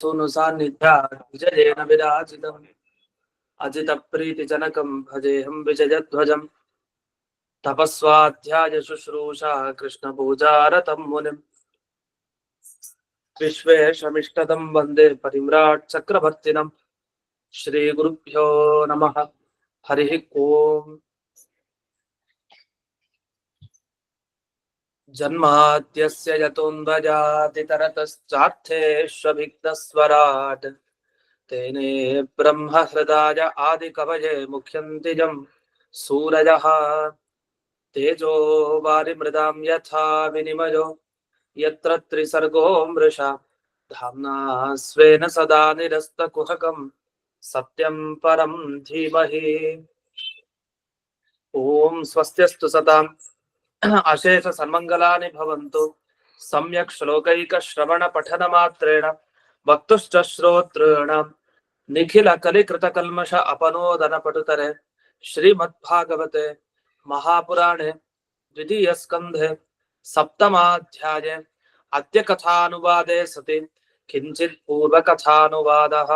सोनु सान्निध्यात् विजयेन विराजितम् अजितप्रीतिजनकं भजेऽहं विजयध्वजम् तपस्वाध्याय शुश्रूषा कृष्णपूजारतं मुनिम् विश्वेशमिष्टदं वन्दे परिम्राट् चक्रवर्तिनम् श्रीगुरुभ्यो नमः। हरिः ओम्। जन्माद्यस्य यतोऽन्वजातितरतश्चार्थेष्वभिघ्नस्वराट् तेने ब्रह्म हृदाय आदिकवये मुख्यन्ति यं सूरजः तेजो वारिमृदां यथा विनिमयो यत्र त्रिसर्गो मृषा धाम्ना स्वेन सदा निरस्तकुहकं सत्यं परं धीमहि। ॐ स्वस्त्यस्तु सताम् अशेष सन्मङ्गलानि भवन्तु। सम्यक् श्लोकैकश्रवण पठनमात्रेण वक्तुश्च श्रोतॄणां निखिल कलिकृतकल्मष अपनोदन पटुतरे श्रीमद्भागवते महापुराणे द्वितीय स्कन्धे सप्तमाध्याये अद्य कथानुवादे सति किञ्चित् पूर्वकथानुवादः।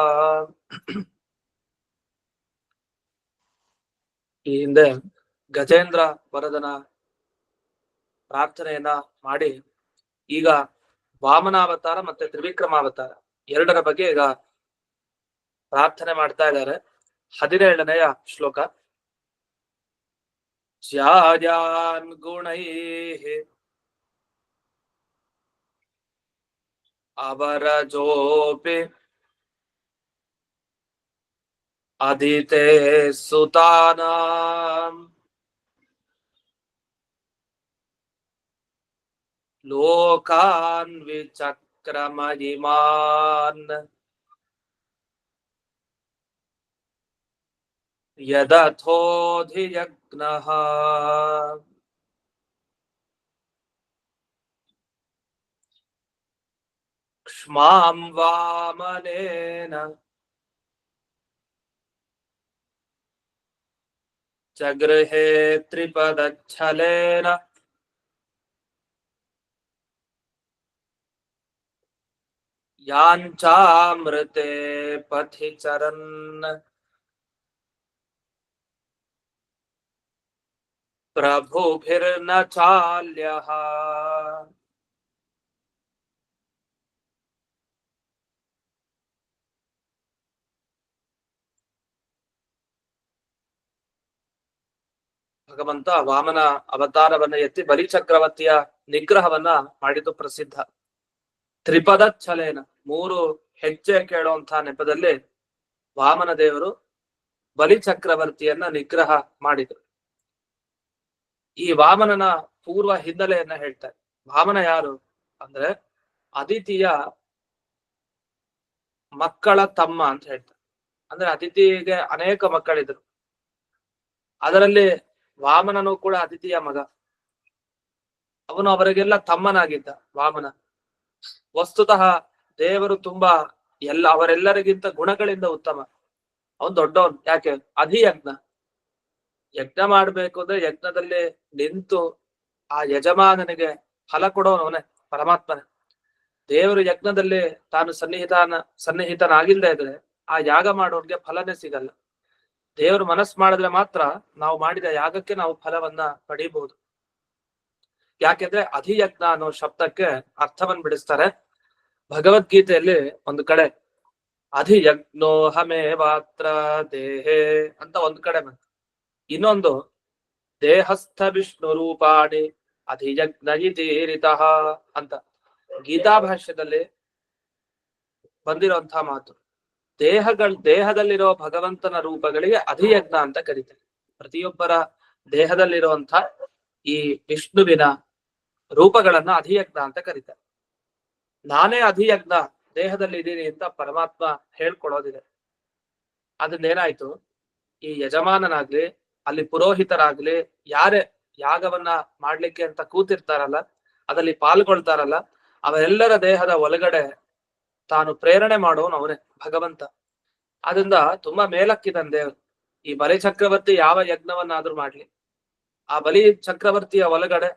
ಈ ಹಿಂದೆ ಗಜೇಂದ್ರ ವರದನ ಪ್ರಾರ್ಥನೆಯನ್ನ ಮಾಡಿ ಈಗ ವಾಮನಾವತಾರ ಮತ್ತೆ ತ್ರಿವಿಕ್ರಮಾವತಾರ ಎರಡರ ಬಗ್ಗೆ ಈಗ ಪ್ರಾರ್ಥನೆ ಮಾಡ್ತಾ ಇದ್ದಾರೆ. 17ನೆಯ ಶ್ಲೋಕ. ಜ್ಯಾಯಾನ್ ಗುಣೈಃ ಅವರಜೋಪಿ ಅದಿತೆ ಸುತಾನಾಂ ಲೋಕಾನ್ ವಿಚಕ್ರಮಯಿಮಾನ್ ಯದಥೋಧಿಯಜ್ಞಃ ಕ್ಷ್ಮಾಂ ವಾಮನೇನ ಜಗೃಹೇ ತ್ರಿಪದಚ್ಛಲೇನ ಯಾಂಚಾಮೃತೆ ಪಥಿ ಚರನ್ ಪ್ರಭುಭಿರ್ನ ಚಾಲ್ಯಃ. ಭಗವಂತ ವಾಮನ ಅವತಾರವನ್ನ ಎತ್ತಿ ಬಲಿಚಕ್ರವರ್ತಿಯ ನಿಗ್ರಹವನ್ನ ಮಾಡಿದ್ದು ಪ್ರಸಿದ್ಧ. ತ್ರಿಪದ ಛಲೇನ 3 ಹೆಜ್ಜೆ ಕೇಳುವಂತಹ ನೆಪದಲ್ಲಿ ವಾಮನ ದೇವರು ಬಲಿಚಕ್ರವರ್ತಿಯನ್ನ ನಿಗ್ರಹ ಮಾಡಿದರು. ಈ ವಾಮನನ ಪೂರ್ವ ಹಿನ್ನೆಲೆಯನ್ನ ಹೇಳ್ತಾರೆ. ವಾಮನ ಯಾರು ಅಂದ್ರೆ ಅದಿತಿಯ ಮಕ್ಕಳ ತಮ್ಮ ಅಂತ ಹೇಳ್ತಾರೆ. ಅಂದ್ರೆ ಅದಿತಿಗೆ ಅನೇಕ ಮಕ್ಕಳಿದ್ರು, ಅದರಲ್ಲಿ ವಾಮನನು ಕೂಡ ಅದಿತಿಯ ಮಗ. ಅವನು ಅವರಿಗೆಲ್ಲ ತಮ್ಮನಾಗಿದ್ದ ವಾಮನ. ವಸ್ತುತಃ ದೇವರು ತುಂಬಾ ಅವರೆಲ್ಲರಿಗಿಂತ ಗುಣಗಳಿಂದ ಉತ್ತಮ. ಅವನು ದೊಡ್ಡವನು. ಯಾಕೆ? ಅಧಿಯಜ್ಞ. ಯಜ್ಞ ಮಾಡ್ಬೇಕು ಅಂದ್ರೆ ಯಜ್ಞದಲ್ಲಿ ನಿಂತು ಆ ಯಜಮಾನನಿಗೆ ಫಲ ಕೊಡೋನು ಅವನೇ, ಪರಮಾತ್ಮನೇ. ದೇವರು ಯಜ್ಞದಲ್ಲಿ ತಾನು ಸನ್ನಿಹಿತನಾಗಿಲ್ಲದೆ ಇದ್ರೆ ಆ ಯಾಗ ಮಾಡೋರ್ಗೆ ಫಲನೇ ಸಿಗಲ್ಲ. ದೇವರು ಮನಸ್ಸು ಮಾಡಿದ್ರೆ ಮಾತ್ರ ನಾವು ಮಾಡಿದ ಯಾಗಕ್ಕೆ ನಾವು ಫಲವನ್ನ ಪಡೀಬಹುದು. ಯಾಕೆಂದ್ರೆ ಅಧಿಯಜ್ಞ ಅನ್ನೋ ಶಬ್ದಕ್ಕೆ ಅರ್ಥವನ್ನ ಬಿಡಿಸ್ತಾರೆ. ಭಗವದ್ಗೀತೆಯಲ್ಲಿ ಒಂದು ಕಡೆ ಅಧಿಯಜ್ಞೋಹಮೇವಾತ್ರ ದೇಹೇ ಅಂತ ಒಂದು ಕಡೆ ಬಂತು. ಇನ್ನೊಂದು ದೇಹಸ್ಥ ವಿಷ್ಣು ರೂಪಾಣಿ ಅಧಿಯಜ್ಞಯಿತೀರಿತಃ ಅಂತ ಗೀತಾ ಭಾಷ್ಯದಲ್ಲಿ ಬಂದಿರುವಂತಹ ಮಾತು. ದೇಹದಲ್ಲಿರೋ ಭಗವಂತನ ರೂಪಗಳಿಗೆ ಅಧಿಯಜ್ಞ ಅಂತ ಕರೀತಾರೆ. ಪ್ರತಿಯೊಬ್ಬರ ದೇಹದಲ್ಲಿರುವಂತಹ ಈ ವಿಷ್ಣುವಿನ ರೂಪಗಳನ್ನ ಅಧಿಯಜ್ಞ ಅಂತ ಕರೀತಾರೆ. ನಾನೇ ಅಧಿಯಜ್ಞ ದೇಹದಲ್ಲಿ ಇದ್ದೀನಿ ಅಂತ ಪರಮಾತ್ಮ ಹೇಳ್ಕೊಡೋದಿದೆ. ಅದನ್ನೇನಾಯ್ತು, ಈ ಯಜಮಾನನಾಗ್ಲಿ ಅಲ್ಲಿ ಪುರೋಹಿತರಾಗ್ಲಿ ಯಾರೇ ಯಾಗವನ್ನ ಮಾಡ್ಲಿಕ್ಕೆ ಅಂತ ಕೂತಿರ್ತಾರಲ್ಲ, ಅದರಲ್ಲಿ ಪಾಲ್ಗೊಳ್ತಾರಲ್ಲ, ಅವರೆಲ್ಲರ ದೇಹದ ಒಳಗಡೆ ತಾನು ಪ್ರೇರಣೆ ಮಾಡೋನು ಅವನೇ ಭಗವಂತ. ಅದರಿಂದ ತುಂಬಾ ಮೇಲಕ್ಕಿದನ್ ದೇವರು. ಈ ಬಲಿ ಚಕ್ರವರ್ತಿ ಯಾವ ಯಜ್ಞವನ್ನಾದ್ರೂ ಮಾಡ್ಲಿ, ಆ ಬಲಿ ಚಕ್ರವರ್ತಿಯ ಒಳಗಡೆ,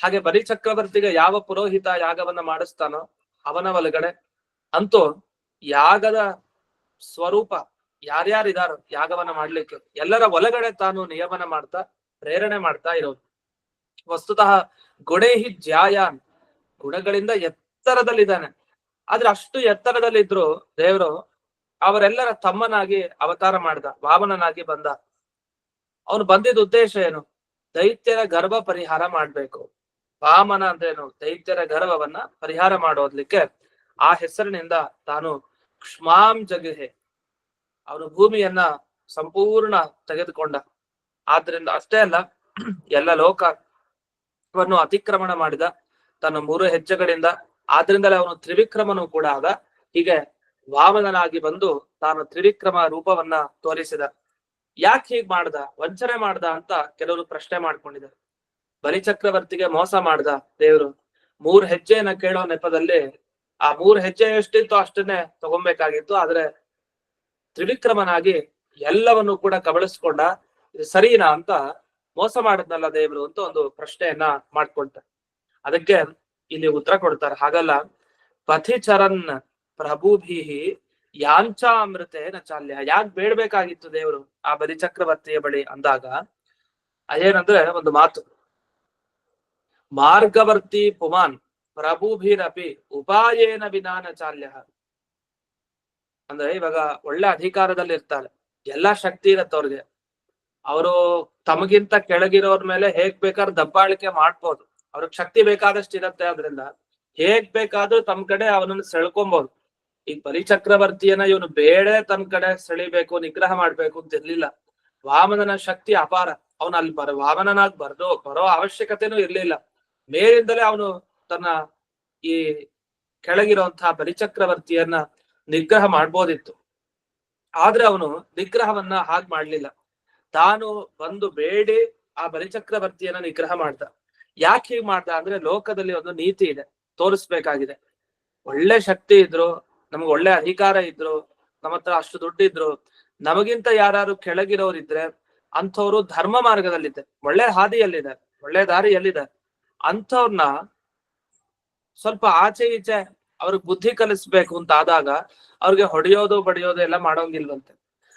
ಹಾಗೆ ಬಲಿ ಚಕ್ರವರ್ತಿಗೆ ಯಾವ ಪುರೋಹಿತ ಯಾಗವನ್ನ ಮಾಡಿಸ್ತಾನೋ ಅವನ ಒಳಗಡೆ ಅಂತೂ ಯಾಗದ ಸ್ವರೂಪ ಯಾರ್ಯಾರಿದಾರೋ ಯಾಗವನ್ನ ಮಾಡ್ಲಿಕ್ಕೆ ಎಲ್ಲರ ಒಳಗಡೆ ತಾನು ನಿಯಮನ ಮಾಡ್ತಾ ಪ್ರೇರಣೆ ಮಾಡ್ತಾ ಇರೋದು. ವಸ್ತುತಃ ಗುಣೇಹಿ ಜ್ಯಾಯಾನ್, ಗುಣಗಳಿಂದ ಎತ್ತರದಲ್ಲಿದ್ದಾನೆ. ಆದ್ರೆ ಅಷ್ಟು ಎತ್ತರದಲ್ಲಿದ್ರು ದೇವರು ಅವರೆಲ್ಲರ ತಮ್ಮನಾಗಿ ಅವತಾರ ಮಾಡ್ದ, ವಾಮನನಾಗಿ ಬಂದ. ಅವನು ಬಂದಿದ್ದ ಉದ್ದೇಶ ಏನು? ದೈತ್ಯರ ಗರ್ಭ ಪರಿಹಾರ ಮಾಡ್ಬೇಕು. ವಾಮನ ಅಂದ್ರೇನು? ದೈತ್ಯರ ಗರ್ಭವನ್ನ ಪರಿಹಾರ ಮಾಡೋದ್ಲಿಕ್ಕೆ ಆ ಹೆಸರಿನಿಂದ ತಾನು ಕ್ಷ್ಮಾಂ ಜಗಹೆ, ಅವನು ಭೂಮಿಯನ್ನ ಸಂಪೂರ್ಣ ತೆಗೆದುಕೊಂಡ. ಆದ್ರಿಂದ ಅಷ್ಟೇ ಅಲ್ಲ, ಎಲ್ಲ ಲೋಕವನ್ನು ಅತಿಕ್ರಮಣ ಮಾಡಿದ ತನ್ನ 3 ಹೆಜ್ಜೆಗಳಿಂದ. ಆದ್ರಿಂದಲೇ ಅವನು ತ್ರಿವಿಕ್ರಮನು ಕೂಡ ಆದ. ಹೀಗೆ ವಾಮನನಾಗಿ ಬಂದು ತಾನು ತ್ರಿವಿಕ್ರಮ ರೂಪವನ್ನ ತೋರಿಸಿದ. ಯಾಕೆ ಹೀಗ್ ಮಾಡ್ದ? ವಂಚನೆ ಮಾಡ್ದ ಅಂತ ಕೆಲವರು ಪ್ರಶ್ನೆ ಮಾಡ್ಕೊಂಡಿದ್ದಾರೆ. ಬಲಿಚಕ್ರವರ್ತಿಗೆ ಮೋಸ ಮಾಡ್ದ ದೇವರು. 3 ಹೆಜ್ಜೆಯನ್ನ ಕೇಳೋ ನೆಪದಲ್ಲಿ ಆ 3 ಹೆಜ್ಜೆ ಎಷ್ಟಿತ್ತು ಅಷ್ಟನ್ನೇ ತಗೊಬೇಕಾಗಿತ್ತು. ಆದ್ರೆ ತ್ರಿವಿಕ್ರಮನಾಗಿ ಎಲ್ಲವನ್ನು ಕೂಡ ಕಬಳಿಸ್ಕೊಂಡ. ಇದು ಸರಿನಾ ಅಂತ ಮೋಸ ಮಾಡದ್ನಲ್ಲ ದೇವರು ಅಂತ ಒಂದು ಪ್ರಶ್ನೆಯನ್ನ ಮಾಡ್ಕೊಳ್ತಾರೆ. ಅದಕ್ಕೆ ಇಲ್ಲಿ ಉತ್ತರ ಕೊಡ್ತಾರೆ, ಹಾಗಲ್ಲ. ಪಥಿಚರನ್ ಪ್ರಭುಭೀಹಿ ಯಾಂಚಾಮೃತೇನ ಚಾಲ್ಯ. ಯಾಕೆ ಬೇಡ್ಬೇಕಾಗಿತ್ತು ದೇವರು ಆ ಬಲಿಚಕ್ರವರ್ತಿಯ ಬಳಿ ಅಂದಾಗ ಅದೇನಂದ್ರೆ ಒಂದು ಮಾತು, ಮಾರ್ಗವರ್ತಿ ಪುಮಾನ್ ಪ್ರಭುಭೀರಪಿ ಉಪಾಯೇನ ವಿನಾನ ಚಾಲ್ಯ. ಅಂದ್ರೆ ಇವಾಗ ಒಳ್ಳೆ ಅಧಿಕಾರದಲ್ಲಿ ಇರ್ತಾರೆ, ಎಲ್ಲಾ ಶಕ್ತಿ ಇರತ್ತೆ ಅವ್ರಿಗೆ. ಅವರು ತಮಗಿಂತ ಕೆಳಗಿರೋರ್ ಮೇಲೆ ಹೇಗ್ ಬೇಕಾದ್ರೂ ದಬ್ಬಾಳಿಕೆ ಮಾಡ್ಬೋದು, ಅವ್ರಿಗೆ ಶಕ್ತಿ ಬೇಕಾದಷ್ಟು ಇರತ್ತೆ. ಆದ್ರಿಂದ ಹೇಗ್ ಬೇಕಾದ್ರೂ ತಮ್ ಕಡೆ ಅವನನ್ನು ಸೆಳ್ಕೊಬಹುದು. ಈಗ ಬಲಿಚಕ್ರವರ್ತಿಯನ್ನ ಇವನು ಬೇಡ ತನ್ನ ಕಡೆ ಸೆಳಿಬೇಕು, ನಿಗ್ರಹ ಮಾಡ್ಬೇಕು ಅಂತ ಇರ್ಲಿಲ್ಲ. ವಾಮನನ ಶಕ್ತಿ ಅಪಾರ. ಅವನು ಅಲ್ಲಿ ವಾಮನನಾಗಿ ಬರೋ ಅವಶ್ಯಕತೆನೂ ಇರ್ಲಿಲ್ಲ. ಮೇಲಿಂದಲೇ ಅವನು ತನ್ನ ಈ ಕೆಳಗಿರುವಂತಹ ಬಲಿಚಕ್ರವರ್ತಿಯನ್ನ ನಿಗ್ರಹ ಮಾಡ್ಬೋದಿತ್ತು. ಆದ್ರೆ ಅವನು ನಿಗ್ರಹವನ್ನ ಹಾಗೆ ಮಾಡ್ಲಿಲ್ಲ. ತಾನು ಬಂದು ಬೇಡಿ ಆ ಬಲಿಚಕ್ರವರ್ತಿಯನ್ನ ನಿಗ್ರಹ ಮಾಡ್ದ. ಯಾಕೆ ಹೀಗ್ ಮಾಡ್ದ ಅಂದ್ರೆ ಲೋಕದಲ್ಲಿ ಒಂದು ನೀತಿ ಇದೆ, ತೋರಿಸ್ಬೇಕಾಗಿದೆ. ಒಳ್ಳೆ ಶಕ್ತಿ ಇದ್ರು, ನಮ್ಗೆ ಒಳ್ಳೆ ಅಧಿಕಾರ ಇದ್ರು, ನಮ್ಮ ಹತ್ರ ಅಷ್ಟು ದುಡ್ಡಿದ್ರು, ನಮಗಿಂತ ಯಾರು ಕೆಳಗಿರೋರಿದ್ರೆ ಅಂಥವ್ರು ಧರ್ಮ ಮಾರ್ಗದಲ್ಲಿದ್ದಾರೆ, ಒಳ್ಳೆ ಹಾದಿಯಲ್ಲಿದ್ದಾರೆ, ಒಳ್ಳೆ ದಾರಿಯಲ್ಲಿದ್ದಾರೆ. ಅಂಥವ್ರನ್ನ ಸ್ವಲ್ಪ ಆಚೆ ಈಚೆ ಅವ್ರಿಗೆ ಬುದ್ಧಿ ಕಲಿಸ್ಬೇಕು ಅಂತ ಆದಾಗ ಅವ್ರಿಗೆ ಹೊಡೆಯೋದು ಬಡಿಯೋದು ಎಲ್ಲ ಮಾಡೋಂಗಿಲ್ವಂತೆ.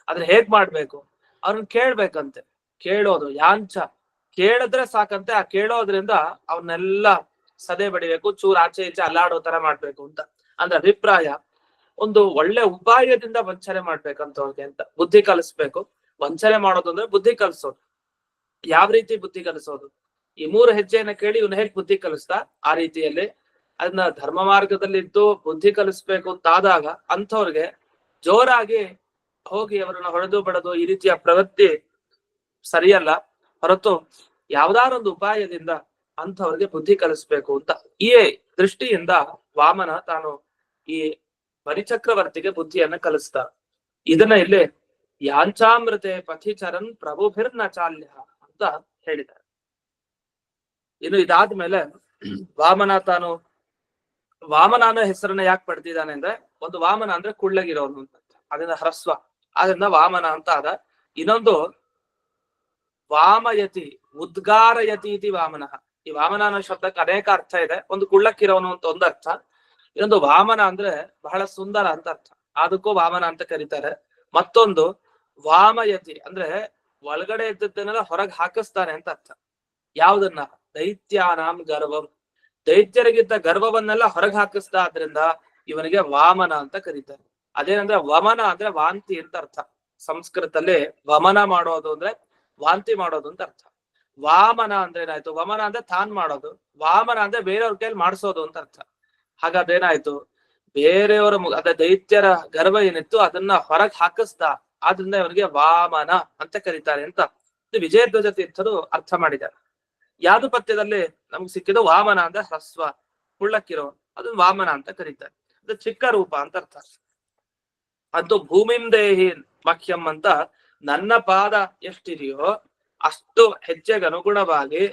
ಆದ್ರೆ ಹೇಗ್ ಮಾಡ್ಬೇಕು? ಅವ್ರನ್ನ ಕೇಳ್ಬೇಕಂತೆ. ಕೇಳೋದು ಯಾಂಚ, ಕೇಳಿದ್ರೆ ಸಾಕಂತೆ. ಆ ಕೇಳೋದ್ರಿಂದ ಅವನ್ನೆಲ್ಲ ಸದೆ ಬಡಿಬೇಕು, ಚೂರ್ ಆಚೆ ಈಚೆ ಅಲ್ಲಾಡೋ ತರ ಮಾಡ್ಬೇಕು ಅಂತ ಅಂದ್ರೆ ಅಭಿಪ್ರಾಯ. ಒಂದು ಒಳ್ಳೆ ಉಪಾಯದಿಂದ ವಂಚನೆ ಮಾಡ್ಬೇಕಂತ ಅವ್ರಿಗೆ ಅಂತ ಬುದ್ಧಿ ಕಲಿಸ್ಬೇಕು. ವಂಚನೆ ಮಾಡೋದು ಅಂದ್ರೆ ಬುದ್ಧಿ ಕಲಿಸೋದು. ಯಾವ ರೀತಿ ಬುದ್ಧಿ ಕಲಿಸೋದು? ಈ 3 ಹೆಜ್ಜೆಯನ್ನ ಕೇಳಿ ಇವನು ಹೇಗ್ ಬುದ್ಧಿ ಕಲಿಸ್ತಾ ಆ ರೀತಿಯಲ್ಲಿ ಅದನ್ನ ಧರ್ಮ ಮಾರ್ಗದಲ್ಲಿದ್ದು ಬುದ್ಧಿ ಕಲಿಸ್ಬೇಕು ಅಂತ ಆದಾಗ ಅಂಥವ್ರಿಗೆ ಜೋರಾಗಿ ಹೋಗಿ ಅವರನ್ನ ಹೊಡೆದು ಬಡದು ಈ ರೀತಿಯ ಪ್ರವೃತ್ತಿ ಸರಿಯಲ್ಲ. ಹೊರತು ಯಾವ್ದಾರೊಂದು ಉಪಾಯದಿಂದ ಅಂಥವ್ರಿಗೆ ಬುದ್ಧಿ ಕಲಿಸ್ಬೇಕು ಅಂತ ಈ ದೃಷ್ಟಿಯಿಂದ ವಾಮನ ತಾನು ಈ ಬಲಿಚಕ್ರವರ್ತಿಗೆ ಬುದ್ಧಿಯನ್ನ ಕಲಿಸ್ತಾ. ಇದನ್ನ ಇಲ್ಲಿ ಯಾಂಚಾಮೃತೆ ಪಥಿಚರನ್ ಪ್ರಭುಭಿರ್ನ ಚಾಲ್ಯ ಅಂತ ಹೇಳಿದ್ದಾರೆ. ಇನ್ನು ಇದಾದ್ಮೇಲೆ ವಾಮನ ತಾನು ವಾಮನ ಅನ್ನೋ ಹೆಸರನ್ನ ಯಾಕೆ ಪಡೆದಿದ್ದಾನೆ ಅಂದ್ರೆ, ಒಂದು ವಾಮನ ಅಂದ್ರೆ ಕುಳ್ಳಗಿರೋನು ಅಂತ, ಅದರಿಂದ ಹ್ರಸ್ವ, ಅದರಿಂದ ವಾಮನ ಅಂತ ಆದ. ಇನ್ನೊಂದು ವಾಮಯತಿ ಉದ್ಗಾರಯತಿ ಇತಿ ವಾಮನ. ಈ ವಾಮನ ಅನ್ನೋ ಶಬ್ದಕ್ಕೆ ಅನೇಕ ಅರ್ಥ ಇದೆ. ಒಂದು ಕುಳ್ಳಕ್ಕಿರೋನು ಅಂತ ಒಂದು ಅರ್ಥ, ಇನ್ನೊಂದು ವಾಮನ ಅಂದ್ರೆ ಬಹಳ ಸುಂದರ ಅಂತ ಅರ್ಥ, ಅದಕ್ಕೂ ವಾಮನ ಅಂತ ಕರೀತಾರೆ. ಮತ್ತೊಂದು ವಾಮಯತಿ ಅಂದ್ರೆ ಒಳಗಡೆ ಇದ್ದದ್ದನ್ನೆಲ್ಲ ಹೊರಗೆ ಹಾಕಿಸ್ತಾನೆ ಅಂತ ಅರ್ಥ. ಯಾವ್ದನ್ನ? ದೈತ್ಯಾನಾಂ ಗರ್ವಂ, ದೈತ್ಯರಿಗಿದ್ದ ಗರ್ವವನ್ನೆಲ್ಲ ಹೊರಗೆ ಹಾಕಿಸ್ತಾ, ಆದ್ರಿಂದ ಇವನಿಗೆ ವಾಮನ ಅಂತ ಕರೀತಾರೆ. ಅದೇನಂದ್ರೆ ವಮನ ಅಂದ್ರೆ ವಾಂತಿ ಅಂತ ಅರ್ಥ. ಸಂಸ್ಕೃತದಲ್ಲಿ ವಮನ ಮಾಡೋದು ಅಂದ್ರೆ ವಾಂತಿ ಮಾಡೋದು ಅಂತ ಅರ್ಥ. ವಾಮನ ಅಂದ್ರೆ ಏನಾಯ್ತು? ವಮನ ಅಂದ್ರೆ ತಾನ್ ಮಾಡೋದು, ವಾಮನ ಅಂದ್ರೆ ಬೇರೆಯವ್ರ ಕೈಲಿ ಮಾಡಿಸೋದು ಅಂತ ಅರ್ಥ. ಹಾಗಾದೇನಾಯ್ತು? ಬೇರೆಯವರ ಅದೇ ದೈತ್ಯರ ಗರ್ವ ಏನಿತ್ತು ಅದನ್ನ ಹೊರಗೆ ಹಾಕಿಸ್ತಾ, ಆದ್ರಿಂದ ಇವನಿಗೆ ವಾಮನ ಅಂತ ಕರೀತಾರೆ ಅಂತ ವಿಜಯಧ್ವಜ ತೀರ್ಥರು ಅರ್ಥ ಮಾಡಿದ್ದಾರೆ. ಯಾವುದು ಪದ್ಯದಲ್ಲಿ ನಮ್ಗೆ ಸಿಕ್ಕಿದ್ದು ವಾಮನ ಅಂದ್ರೆ ಹ್ರಸ್ವ, ಕುಳ್ಳಕ್ಕಿರೋ, ಅದನ್ನ ವಾಮನ ಅಂತ ಕರೀತಾರೆ. ಅದು ಚಿಕ್ಕ ರೂಪ ಅಂತ ಅರ್ಥ. ಅದು ಭೂಮಿಂ ದೇಹಿ ಮಖ್ಯಂ ಅಂತ, ನನ್ನ ಪಾದ ಎಷ್ಟಿದೆಯೋ ಅಷ್ಟು ಹೆಜ್ಜೆಗೆ ಅನುಗುಣವಾಗಿ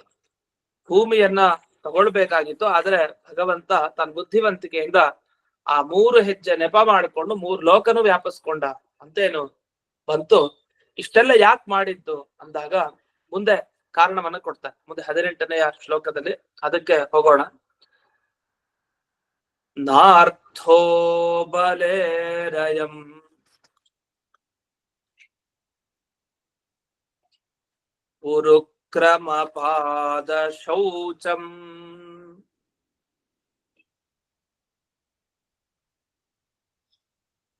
ಭೂಮಿಯನ್ನ ತಗೊಳ್ಬೇಕಾಗಿತ್ತು. ಆದ್ರೆ ಭಗವಂತ ತನ್ನ ಬುದ್ಧಿವಂತಿಕೆಯಿಂದ ಆ 3 ಹೆಜ್ಜೆ ನೆಪ ಮಾಡಿಕೊಂಡು 3 ಲೋಕನು ವ್ಯಾಪಿಸ್ಕೊಂಡ ಅಂತೇನು ಬಂತು. ಇಷ್ಟೆಲ್ಲ ಯಾಕೆ ಮಾಡಿದ್ದು ಅಂದಾಗ ಮುಂದೆ ಕಾರಣವನ್ನ ಕೊಡ್ತಾರೆ, ಮುಂದೆ 18ನೆಯ ಶ್ಲೋಕದಲ್ಲಿ. ಅದಕ್ಕೆ ಹೋಗೋಣ. ನಾರ್ಥೋ ಬಲೇರಯಂ ಉರುಕ್ರಮ ಪಾದ ಶೌಚಂ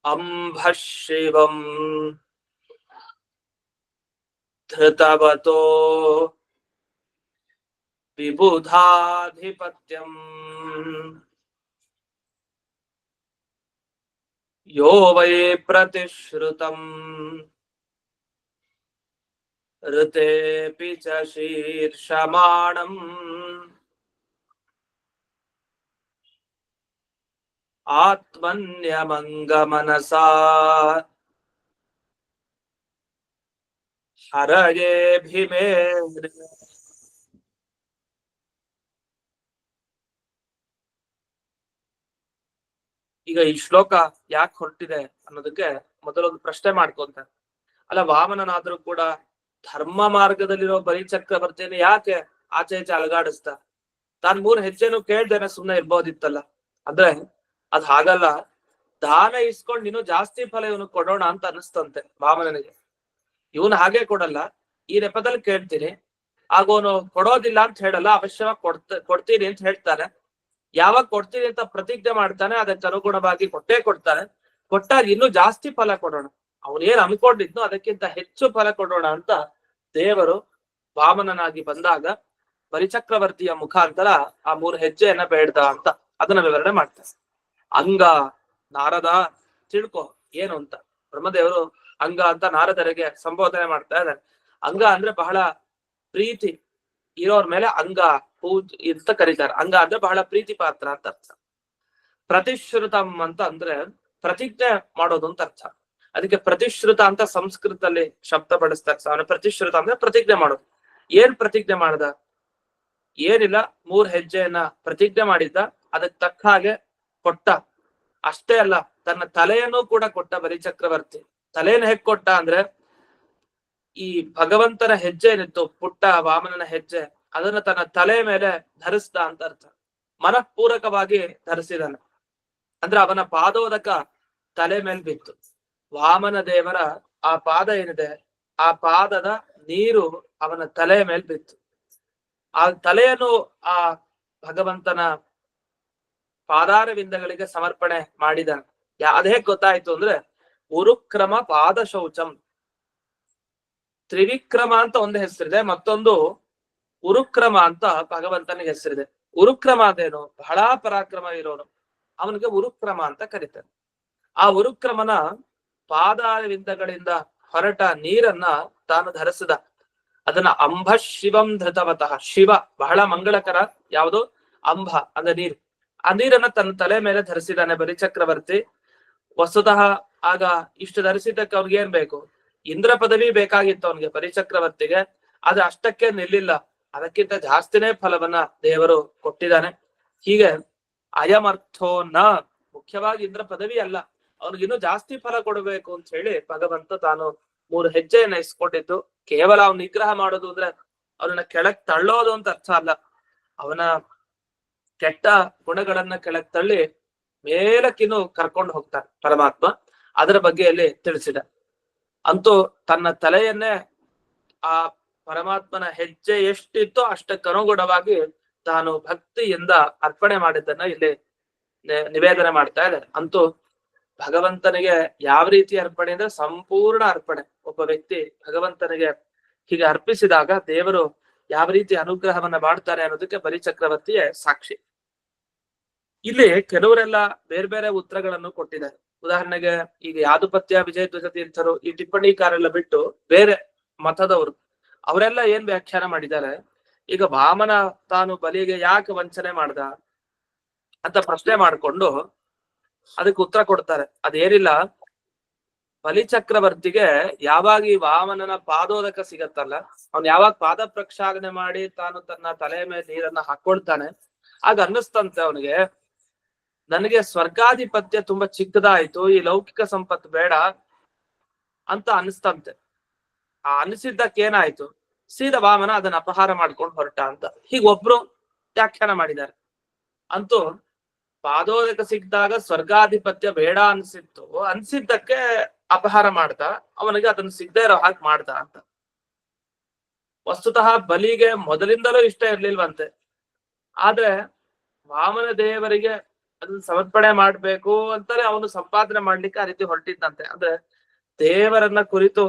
ಅಂಭ ಶಿವಂ ಧೃತವತೋ ವಿಬುಧಾಧಿಪತ್ಯಂ ಯೋ ವೈ ಪ್ರತಿಶ್ರುತಂ ಋತೇಪಿ ಚ ಶೀರ್ಷಮಾಣಂ ಆತ್ಮನ್ಯಮಂಗಮನಸಾ ಹರಯೇ ಭೀಮೇ. ಈಗ ಈ ಶ್ಲೋಕ ಯಾಕೆ ಹೊರಟಿದೆ ಅನ್ನೋದಕ್ಕೆ ಮೊದಲೊಂದು ಪ್ರಶ್ನೆ ಮಾಡ್ಕೊಂತ, ಅಲ್ಲ ವಾಮನನಾದ್ರೂ ಕೂಡ ಧರ್ಮ ಮಾರ್ಗದಲ್ಲಿರೋ ಬಲಿಚಕ್ರವರ್ತಿಯನ್ನು ಯಾಕೆ ಆಚೆ ಈಚೆ ಅಲಗಾಡಿಸ್ತ? ತಾನ್ 3 ಹೆಜ್ಜೆನು ಕೇಳ್ದೇನೆ ಸುಮ್ನೆ ಇರ್ಬೋದಿತ್ತಲ್ಲ. ಅಂದ್ರೆ ಅದ್ ಹಾಗಲ್ಲ, ದಾನ ಇಸ್ಕೊಂಡ್ ಇನ್ನು ಜಾಸ್ತಿ ಫಲ ಇವನು ಕೊಡೋಣ ಅಂತ ಅನಿಸ್ತಂತೆ ವಾಮನನಿಗೆ. ಇವನು ಹಾಗೆ ಕೊಡಲ್ಲ, ಈ ನೆಪದಲ್ಲಿ ಕೇಳ್ತೀನಿ, ಆಗೋನು ಕೊಡೋದಿಲ್ಲ ಅಂತ ಹೇಳಲ್ಲ, ಅವಶ್ಯವಾಗಿ ಕೊಡ್ತೀನಿ ಅಂತ ಹೇಳ್ತಾನೆ. ಯಾವಾಗ ಕೊಡ್ತೀನಿ ಅಂತ ಪ್ರತಿಜ್ಞೆ ಮಾಡ್ತಾನೆ, ಅದಕ್ಕೆ ಅನುಗುಣವಾಗಿ ಕೊಟ್ಟೇ ಕೊಡ್ತಾನೆ. ಕೊಟ್ಟಾಗ ಇನ್ನೂ ಜಾಸ್ತಿ ಫಲ ಕೊಡೋಣ, ಅವನೇನ್ ಅನ್ಕೊಂಡಿದ್ನೋ ಅದಕ್ಕಿಂತ ಹೆಚ್ಚು ಫಲ ಕೊಡೋಣ ಅಂತ ದೇವರು ವಾಮನನಾಗಿ ಬಂದಾಗ ಬಲಿಚಕ್ರವರ್ತಿಯ ಮುಖಾಂತರ ಆ 3 ಹೆಜ್ಜೆಯನ್ನ ಬೇಡ್ದ ಅಂತ ಅದನ್ನ ವಿವರಣೆ ಮಾಡ್ತಾರೆ. ಅಂಗ ನಾರದ ತಿಳ್ಕೊ ಏನು ಅಂತ. ಬ್ರಹ್ಮದೇವರು ಅಂಗ ಅಂತ ನಾರದರಿಗೆ ಸಂಬೋಧನೆ ಮಾಡ್ತಾ ಇದ್ದಾರೆ. ಅಂಗ ಅಂದ್ರೆ ಬಹಳ ಪ್ರೀತಿ ಇರೋರ್ ಮೇಲೆ ಅಂಗ ಪೂಜ್ ಅಂತ ಕರೀತಾರೆ. ಅಂಗ ಅಂದ್ರೆ ಬಹಳ ಪ್ರೀತಿ ಪಾತ್ರ ಅಂತ ಅರ್ಥ. ಪ್ರತಿಶ್ರುತಂ ಅಂತ ಅಂದ್ರೆ ಪ್ರತಿಜ್ಞೆ ಮಾಡೋದು ಅಂತ ಅರ್ಥ. ಅದಕ್ಕೆ ಪ್ರತಿಶ್ರುತ ಅಂತ ಸಂಸ್ಕೃತದಲ್ಲಿ ಶಬ್ದ ಬಳಸ್ತಾರೆ. ಅವನ ಪ್ರತಿಶ್ರುತ ಅಂದ್ರೆ ಪ್ರತಿಜ್ಞೆ ಮಾಡೋದು. ಏನ್ ಪ್ರತಿಜ್ಞೆ ಮಾಡ್ದ? ಏನಿಲ್ಲ, 3 ಹೆಜ್ಜೆಯನ್ನ ಪ್ರತಿಜ್ಞೆ ಮಾಡಿದ್ದ, ಅದಕ್ಕೆ ತಕ್ಕ ಹಾಗೆ ಕೊಟ್ಟ. ಅಷ್ಟೇ ಅಲ್ಲ, ತನ್ನ ತಲೆಯನ್ನು ಕೂಡ ಕೊಟ್ಟ ಬಲಿಚಕ್ರವರ್ತಿ. ತಲೆಯನ್ನು ಹೇಗ್ ಕೊಟ್ಟ ಅಂದ್ರೆ, ಈ ಭಗವಂತನ ಹೆಜ್ಜೆ ಏನಿತ್ತು, ಪುಟ್ಟ ವಾಮನನ ಹೆಜ್ಜೆ, ಅದನ್ನ ತನ್ನ ತಲೆ ಮೇಲೆ ಧರಿಸ್ದ ಅಂತ ಅರ್ಥ. ಮನಃಪೂರ್ವಕವಾಗಿ ಧರಿಸಿದನು ಅಂದ್ರೆ ಅವನ ಪಾದೋದಕ ತಲೆ ಮೇಲೆ ಬಿತ್ತು. ವಾಮನ ದೇವರ ಆ ಪಾದ ಏನಿದೆ, ಆ ಪಾದದ ನೀರು ಅವನ ತಲೆಯ ಮೇಲೆ ಬಿತ್ತು. ಆ ತಲೆಯನ್ನು ಆ ಭಗವಂತನ ಪಾದಾರವಿಂದಗಳಿಗೆ ಸಮರ್ಪಣೆ ಮಾಡಿದ. ಅದೇ ಗೊತ್ತಾಯ್ತು ಅಂದ್ರೆ ಉರುಕ್ರಮ ಪಾದ ಶೌಚಂ. ತ್ರಿವಿಕ್ರಮ ಅಂತ ಒಂದು ಹೆಸರಿದೆ, ಮತ್ತೊಂದು ಉರುಕ್ರಮ ಅಂತ ಭಗವಂತನಿಗೆ ಹೆಸರಿದೆ. ಉರುಕ್ರಮ ಅದೇನು, ಬಹಳ ಪರಾಕ್ರಮ ಇರೋನು, ಅವನಿಗೆ ಉರುಕ್ರಮ ಅಂತ ಕರೀತಾರೆ. ಆ ಉರುಕ್ರಮನ ಪಾದಾರವಿಂದಗಳಿಂದ ಹೊರಟ ನೀರನ್ನ ತಾನು ಧರಿಸಿದ. ಅದನ್ನ ಅಂಬ ಶಿವಂ ಧೃತವತಃ. ಶಿವ ಬಹಳ ಮಂಗಳಕರ ಯಾವುದು? ಅಂಬ ಅಂದ್ರೆ ನೀರು. ಆ ನೀರನ್ನ ತನ್ನ ತಲೆ ಮೇಲೆ ಧರಿಸಿದಾನೆ ಬಲಿಚಕ್ರವರ್ತಿ. ವಸ್ತುತಃ ಆಗ ಇಷ್ಟು ಧರಿಸಿದ್ದಕ್ಕೆ ಅವ್ನಿಗೆ ಏನ್ ಬೇಕು? ಇಂದ್ರ ಪದವಿ ಬೇಕಾಗಿತ್ತು ಅವನಿಗೆ, ಬಲಿಚಕ್ರವರ್ತಿಗೆ. ಆದ್ರೆ ಅಷ್ಟಕ್ಕೆ ನಿಲ್ಲಿಲ್ಲ, ಅದಕ್ಕಿಂತ ಜಾಸ್ತಿನೇ ಫಲವನ್ನ ದೇವರು ಕೊಟ್ಟಿದ್ದಾನೆ. ಹೀಗೆ ಅಯಮರ್ಥೋ ನ, ಮುಖ್ಯವಾಗಿ ಇಂದ್ರ ಪದವಿ ಅಲ್ಲ, ಅವ್ನಿಗಿನ್ನೂ ಜಾಸ್ತಿ ಫಲ ಕೊಡಬೇಕು ಅಂತ ಹೇಳಿ ಭಗವಂತ ತಾನು 3 ಹೆಜ್ಜೆಯನ್ನ ಇಸ್ಕೊಂಡಿದ್ದು. ಕೇವಲ ಅವ್ನ ನಿಗ್ರಹ ಮಾಡೋದು ಅಂದ್ರೆ ಅವನನ್ನ ಕೆಳಗ್ ತಳ್ಳೋದು ಅಂತ ಅರ್ಥ ಅಲ್ಲ. ಅವನ ಕೆಟ್ಟ ಗುಣಗಳನ್ನ ಕೆಳಗ್ ತಳ್ಳಿ ಮೇಲಕ್ಕಿನ್ನು ಕರ್ಕೊಂಡು ಹೋಗ್ತಾನೆ ಪರಮಾತ್ಮ. ಅದರ ಬಗ್ಗೆ ಅಲ್ಲಿ ತಿಳಿಸಿದ. ಅಂತೂ ತನ್ನ ತಲೆಯನ್ನೇ ಆ ಪರಮಾತ್ಮನ ಹೆಜ್ಜೆ ಎಷ್ಟಿತ್ತೋ ಅಷ್ಟಕ್ಕನುಗುಣವಾಗಿ ತಾನು ಭಕ್ತಿಯಿಂದ ಅರ್ಪಣೆ ಮಾಡಿದ್ದನ್ನ ಇಲ್ಲಿ ನಿವೇದನೆ ಮಾಡ್ತಾ ಇದ್ದಾರೆ. ಅಂತೂ ಭಗವಂತನಿಗೆ ಯಾವ ರೀತಿ ಅರ್ಪಣೆ ಅಂದ್ರೆ ಸಂಪೂರ್ಣ ಅರ್ಪಣೆ. ಒಬ್ಬ ವ್ಯಕ್ತಿ ಭಗವಂತನಿಗೆ ಹೀಗೆ ಅರ್ಪಿಸಿದಾಗ ದೇವರು ಯಾವ ರೀತಿ ಅನುಗ್ರಹವನ್ನ ಮಾಡ್ತಾರೆ ಅನ್ನೋದಕ್ಕೆ ಬಲಿಚಕ್ರವರ್ತಿಯೇ ಸಾಕ್ಷಿ. ಇಲ್ಲಿ ಕೆಲವರೆಲ್ಲ ಬೇರೆ ಬೇರೆ ಉತ್ತರಗಳನ್ನು ಕೊಟ್ಟಿದ್ದಾರೆ. ಉದಾಹರಣೆಗೆ ಈಗ ಯಾದುಪತ್ಯ ವಿಜಯಧ್ವಜ ತೀರ್ಥರು ಈ ಟಿಪ್ಪಣಿಕಾರೆಲ್ಲ ಬಿಟ್ಟು ಬೇರೆ ಮತದವರು ಅವರೆಲ್ಲ ಏನ್ ವ್ಯಾಖ್ಯಾನ ಮಾಡಿದ್ದಾರೆ, ಈಗ ವಾಮನ ತಾನು ಬಲಿಗೆ ಯಾಕೆ ವಂಚನೆ ಮಾಡ್ದ ಅಂತ ಪ್ರಶ್ನೆ ಮಾಡ್ಕೊಂಡು ಅದಕ್ಕೆ ಉತ್ತರ ಕೊಡ್ತಾರೆ. ಅದೇನಿಲ್ಲ, ಬಲಿಚಕ್ರವರ್ತಿಗೆ ಯಾವಾಗ ಈ ವಾಮನನ ಪಾದೋದಕ ಸಿಗತ್ತಲ್ಲ, ಅವ್ನು ಯಾವಾಗ ಪಾದ ಪ್ರಕ್ಷಾಳನೆ ಮಾಡಿ ತಾನು ತನ್ನ ತಲೆ ಮೇಲೆ ನೀರನ್ನ ಹಾಕೊಳ್ತಾನೆ, ಆಗ ಅನ್ನಿಸ್ತಂತೆ ಅವನಿಗೆ, ನನಗೆ ಸ್ವರ್ಗಾಧಿಪತ್ಯ ತುಂಬಾ ಚಿಕ್ಕದಾಯ್ತು, ಈ ಲೌಕಿಕ ಸಂಪತ್ತು ಬೇಡ ಅಂತ ಅನಿಸ್ತಂತೆ. ಆ ಅನಿಸಿದ್ದಕ್ಕೇನಾಯ್ತು, ಸೀದಾ ವಾಮನ ಅದನ್ನ ಅಪಹಾರ ಮಾಡ್ಕೊಂಡು ಹೊರಟ ಅಂತ ಹೀಗೆ ಒಬ್ರು ವ್ಯಾಖ್ಯಾನ ಮಾಡಿದ್ದಾರೆ. ಅಂತೂ ಪಾದೋದಕ ಸಿಕ್ಕಿದಾಗ ಸ್ವರ್ಗಾಧಿಪತ್ಯ ಬೇಡ ಅನ್ಸಿತ್ತು, ಅನ್ಸಿದ್ದಕ್ಕೆ ಅಪಹಾರ ಮಾಡ್ದ, ಅವನಿಗೆ ಅದನ್ನ ಸಿಗದೆ ಇರೋ ಹಾಗೆ ಮಾಡ್ದ ಅಂತ. ವಸ್ತುತಃ ಬಲಿಗೆ ಮೊದಲಿಂದಲೂ ಇಷ್ಟ ಇರ್ಲಿಲ್ವಂತೆ. ಆದ್ರೆ ವಾಮನ ದೇವರಿಗೆ ಅದನ್ನ ಸಮರ್ಪಣೆ ಮಾಡ್ಬೇಕು ಅಂತಾನೆ ಅವನು ಸಂಪಾದನೆ ಮಾಡ್ಲಿಕ್ಕೆ ಆ ರೀತಿ ಹೊರಟಿದ್ದಂತೆ. ಅಂದ್ರೆ ದೇವರನ್ನ ಕುರಿತು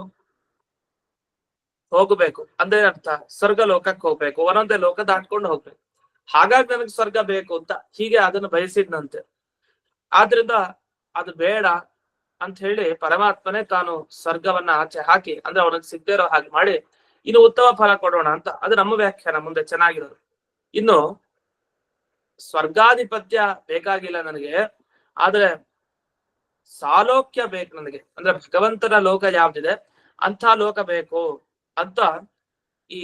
ಹೋಗ್ಬೇಕು ಅಂದ್ರೆ ಅರ್ಥ ಸ್ವರ್ಗ ಲೋಕಕ್ಕೆ ಹೋಗ್ಬೇಕು, ಒಂದೊಂದೇ ಲೋಕ ದಾಟ್ಕೊಂಡು ಹೋಗ್ಬೇಕು, ಹಾಗಾಗಿ ನನಗೆ ಸ್ವರ್ಗ ಬೇಕು ಅಂತ ಹೀಗೆ ಅದನ್ನು ಬಯಸಿದ್ನಂತೆ. ಆದ್ರಿಂದ ಅದು ಬೇಡ ಅಂತ ಹೇಳಿ ಪರಮಾತ್ಮನೇ ತಾನು ಸ್ವರ್ಗವನ್ನ ಆಚೆ ಹಾಕಿ, ಅಂದ್ರೆ ಅವನಿಗೆ ಸಿಗದೇ ಇರೋ ಹಾಗೆ ಮಾಡಿ ಇನ್ನು ಉತ್ತಮ ಫಲ ಕೊಡೋಣ ಅಂತ. ಅದು ನಮ್ಮ ವ್ಯಾಖ್ಯಾನ ಮುಂದೆ ಚೆನ್ನಾಗಿರೋದು. ಇನ್ನು ಸ್ವರ್ಗಾಧಿಪತ್ಯ ಬೇಕಾಗಿಲ್ಲ ನನಗೆ, ಆದ್ರೆ ಸಾಲೋಕ್ಯ ಬೇಕು ನನಗೆ, ಅಂದ್ರೆ ಭಗವಂತನ ಲೋಕ ಯಾವ್ದಿದೆ ಅಂತ ಲೋಕ ಬೇಕು ಅಂತ ಈ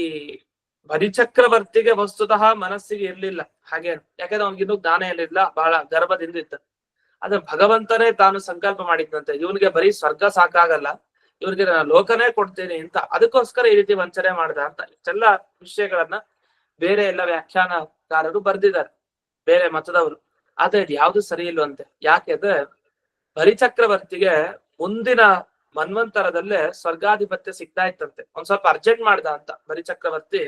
ಬಲಿಚಕ್ರವರ್ತಿಗೆ ವಸ್ತುತಃ ಮನಸ್ಸಿಗೆ ಇರ್ಲಿಲ್ಲ ಹಾಗೆ, ಯಾಕಂದ್ರೆ ಅವ್ನಿಗಿನ್ನೂ ಜ್ಞಾನ ಏನಿಲ್ಲ, ಬಹಳ ಗರ್ಭದಿಂದ ಇದ್ದ. ಆದ್ರೆ ಭಗವಂತನೇ ತಾನು ಸಂಕಲ್ಪ ಮಾಡಿದ್ದಂತೆ, ಇವನಿಗೆ ಬರೀ ಸ್ವರ್ಗ ಸಾಕಾಗಲ್ಲ, ಇವ್ರಿಗೆ ನಾನು ಲೋಕನೇ ಕೊಡ್ತೇನೆ ಅಂತ. ಅದಕ್ಕೋಸ್ಕರ ಈ ರೀತಿ ವಂಚನೆ ಮಾಡ್ದ ಅಂತ ಇಷ್ಟೆಲ್ಲ ವಿಷಯಗಳನ್ನ ಬೇರೆ ಎಲ್ಲ ವ್ಯಾಖ್ಯಾನಕಾರರು ಬರ್ದಿದ್ದಾರೆ, ಬೇರೆ ಮತದವರು. ಆದ್ರೆ ಇದು ಯಾವ್ದು ಸರಿ ಇಲ್ವಂತೆ. ಯಾಕೆಂದ್ರೆ ಬಲಿಚಕ್ರವರ್ತಿಗೆ ಮುಂದಿನ ಮನ್ವಂತರದಲ್ಲೇ ಸ್ವರ್ಗಾಧಿಪತ್ಯ ಸಿಗ್ತಾ ಇತ್ತಂತೆ. ಒಂದ್ ಸ್ವಲ್ಪ ಅರ್ಜೆಂಟ್ ಮಾಡ್ದ ಅಂತ ಬಲಿಚಕ್ರವರ್ತಿ.